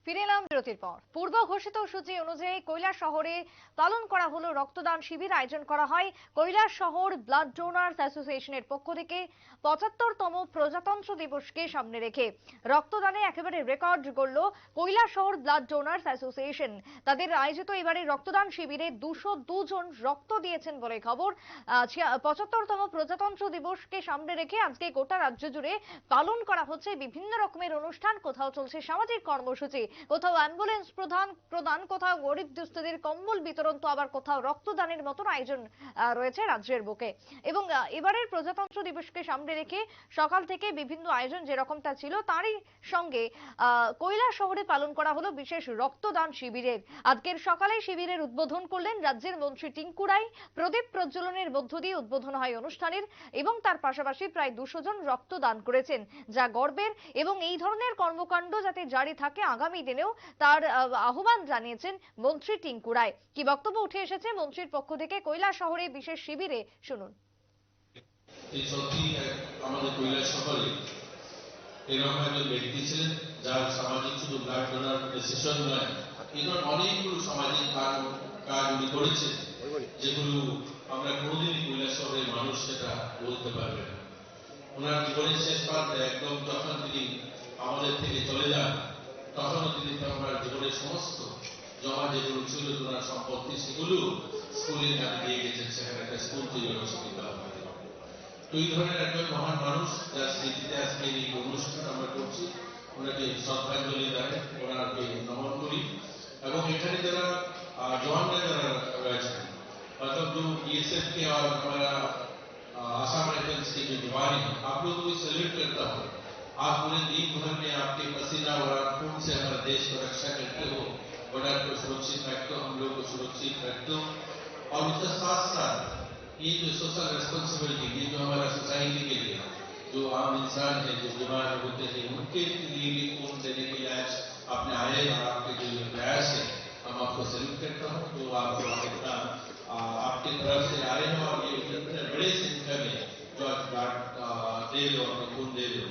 ফিরে এলাম বিরতির পর। পূর্ব ঘোষিত সূচি অনুযায়ী কৈলাসহরে পালন করা হলো রক্তদান শিবির। আয়োজন করা হয় কৈলাসহর ব্লাড ডোনার্স অ্যাসোসিয়েশনের পক্ষ থেকে ৭৫তম প্রজাতন্ত্র দিবসকে সামনে রেখে। রক্তদানে একেবারে রেকর্ড গড়ল কৈলাসহর ব্লাড ডোনার্স অ্যাসোসিয়েশন। তাদের আয়োজিত এবারে রক্তদান শিবিরে ২০২ জন রক্ত দিয়েছেন বলে খবর। ৭৫তম প্রজাতন্ত্র দিবসকে সামনে রেখে আজকে গোটা রাজ্য জুড়ে পালন করা হচ্ছে বিভিন্ন রকমের অনুষ্ঠান। কোথাও চলছে সামাজিক কর্মসূচি, কোথাও অ্যাম্বুলেন্স প্রদান, কোথাও গরিব দুস্থদের কম্বল বিতরণ, তো আবার কোথাও রক্তদানের মতন আয়োজন রয়েছে রাজ্যের বুকে। এবং এবারের প্রজাতন্ত্র দিবসকে সামনে রেখে সকাল থেকে বিভিন্ন আয়োজন যেরকমটা ছিল তারই সঙ্গে কৈলাসহরে পালন করা হলো বিশেষ রক্তদান শিবিরের। আজকের সকালে শিবিরের উদ্বোধন করলেন রাজ্যের মন্ত্রী টিঙ্কু রায়। প্রদীপ প্রজ্বলনের মধ্য দিয়ে উদ্বোধন হয় অনুষ্ঠানের এবং তার পাশাপাশি প্রায় ২০০ জন রক্তদান করেছেন, যা গর্বের। এবং এই ধরনের কর্মকাণ্ড যাতে জারি থাকে আগামী দিনেও তার আহ্বান জানিয়েছেন মন্ত্রী টিঙ্কু রায়। কি বক্তব্য উঠে এসেছে মন্ত্রীর পক্ষ থেকে কৈলাসহরে বিশেষ শিবিরে, শুনুন। আমাদের কৈলাসহরে এরকম একজন ব্যক্তি ছিলেন যার সামাজিক শুধু ব্লাড ডোনার ডিসিশন নয়, এরকম অনেকগুলো সামাজিক কাজ উনি করেছেন যেগুলো আমরা কোনোদিনই কৈলাসহরের মানুষ সেটা বলতে পারবে না। ওনার জীবনের শেষ প্রান্তে একদম যখন তিনি আমাদের থেকে চলে যান তখনও তিনি ওনার জীবনের সমস্ত জমা যেগুলো ছিল ওনার সম্পত্তি সেগুলো স্কুলে নামে দিয়ে গেছেন। সেখানে একটা স্কুল তৈরি হচ্ছে বিদ্যালয়। তো এই ধরনের একজন মহান মানুষ যার স্মৃতিতে আজকে এই অনুষ্ঠান আমরা করছি, ওনাকে শ্রদ্ধাঞ্জলি জানাই, ওনাকে নমন করি। এবং এখানে যারা জওয়ানরা যারা রয়েছেন, मतलब जो बीएसएफ के और हमारा आसाम राइफल्स के जो जवान हैं, आप लोगों को सैल्यूट करता हूँ। आप पूरे दिन भर में आपके पसीना और खून से हमारे देश को रक्षा करते हो, बॉर्डर को सुरक्षित रखते हो, हम लोग को सुरक्षित रखते हो। और उसके साथ साथ ये जो सोशल रेस्पॉन्सिबिलिटी, ये जो हमारा सोसाइटी के लिए जो आम इंसान है, जो बीमार होते हैं, उनके लिए भी खून देने के लिए आज आपने आए और आपके जो ये प्रयास है हम आपको सैल्यूट करता हूँ। तो आपको इतना आपकी तरफ से आए हैं और ये इतने बड़े संख्या में जो आज ब्लड दे रहे हो, अपना खून दे रहे हो।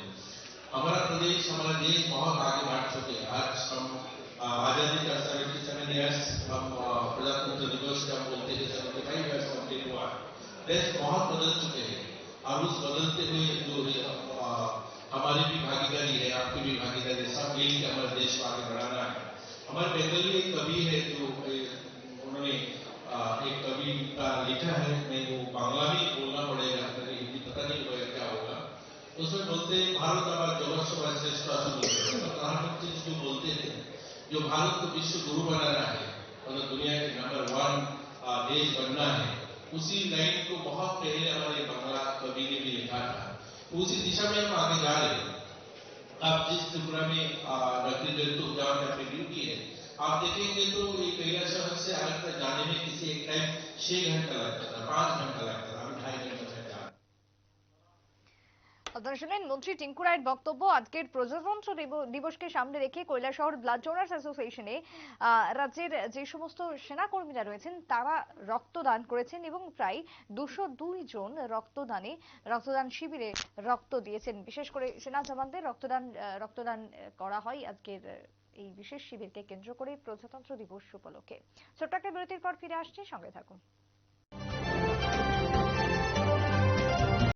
हमारा प्रदेश, हमारा देश बहुत आगे बढ़ चुके हैं। आज हम आजादी का 77 ईयर्स, हम प्रजातंत्र दिवस का बोलते हैं 75 ईयर्स कंप्लीट हुआ। देश बहुत बदल चुके हैं और उस बदलते हुए जो हमारी भी भागीदारी है, आपकी भी भागीदारी है, सब मिलकर हमारे देश को आगे बढ़ाना है। हमारे बंगाली एक कवि है जो उन्होंने एक कविता लिखा है, मैं वो बांग्ला में बोलना पड़ेगा, हिंदी पता नहीं होगा क्या होगा। उसमें बोलते भारत आबाद जगत श्रेष्ठ प्रधानमंत्री जो बोलते थे जो भारत को विश्व गुरु बनाना है, मतलब दुनिया के नंबर 1 देश बनना है, उसी लाइन को बहुत पहले हमारे बांग्ला कवि ने भी लिखा था। उसी दिशा में हम आगे जा रहे हैं। आप जिस त्रिपुरा में रक्तदान जहाँ पे अपनी ड्यूटी है, आप देखेंगे तो ये कैलाशहर से आज तक जाने में किसी एक टाइम 6 घंटा लगता था, 5 घंटा लगता था, हम 2.5 घंटा में जा। আপনারা শুনলেন মন্ত্রী টিঙ্কু রায়ের বক্তব্য। আজকের প্রজাতন্ত্র দিবসকে সামনে রেখে কৈলাসহর ব্লাড ডোনার্স অ্যাসোসিয়েশনে রাজ্যের যে সমস্ত সেনাকর্মীরা রয়েছেন তারা রক্তদান করেছেন এবং প্রায় ২০২ জন রক্তদান শিবিরে রক্ত দিয়েছেন। বিশেষ করে সেনা জওয়ানদের রক্তদান করা হয় আজকের এই বিশেষ শিবিরকে কেন্দ্র করে প্রজাতন্ত্র দিবস উপলক্ষে। ছোট্ট একটা বিরতির পর ফিরে আসছি, সঙ্গে থাকুন।